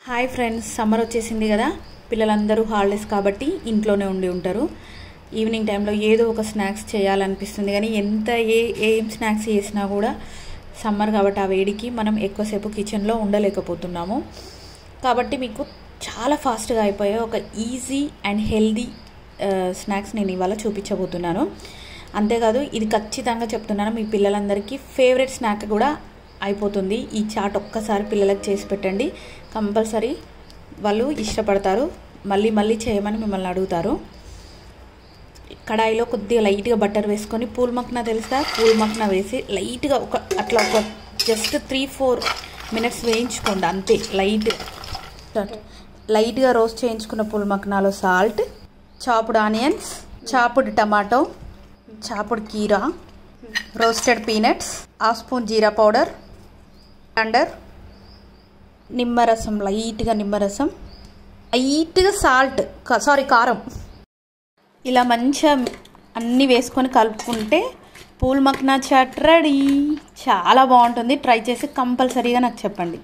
Hi friends, summer వచ్చేసింది కదా. పిల్లలందరూ హాలిడేస్ కాబట్టి ఇంట్లోనే ఉండి ఉంటారు. ఈవినింగ్ టైంలో ఏదో ఒక స్నాక్స్ చేయాలనిపిస్తుంది, కానీ ఏం స్నాక్స్ చేసినా కూడా సమ్మర్ కాబట్టి ఆ వేడికి మనం ఎక్కువసేపు కిచెన్లో ఉండలేకపోతున్నాము. కాబట్టి మీకు చాలా ఫాస్ట్గా అయిపోయే ఒక ఈజీ అండ్ హెల్దీ స్నాక్స్ నేను ఇవాళ చూపించబోతున్నాను. అంతేకాదు, ఇది ఖచ్చితంగా చెప్తున్నాను, మీ పిల్లలందరికీ ఫేవరెట్ స్నాక్ కూడా అయిపోతుంది. ఈ చాట్ ఒక్కసారి పిల్లలకు చేసి పెట్టండి, కంపల్సరీ వాళ్ళు ఇష్టపడతారు, మళ్ళీ మళ్ళీ చేయమని మిమ్మల్ని అడుగుతారు. కడాయిలో కొద్దిగా లైట్గా బటర్ వేసుకొని పూల్ మక్నా తెలుసా, పూల్ మక్నా వేసి లైట్గా ఒక జస్ట్ 3-4 మినిట్స్ వేయించుకోండి అంతే. లైట్గా రోస్ట్ చేయించుకున్న పూల్ మక్నాలో salt, chopped onions, chopped tomato, chopped కీరా, roasted peanuts, half spoon jeera powder, and నిమ్మరసం, లైట్గా సాల్ట్, కారం, ఇలా మంచిగా అన్నీ వేసుకొని కలుపుకుంటే పూల్ మక్నా చాట్ రెడీ. చాలా బాగుంటుంది, ట్రై చేసి కంపల్సరీగా నాకు చెప్పండి.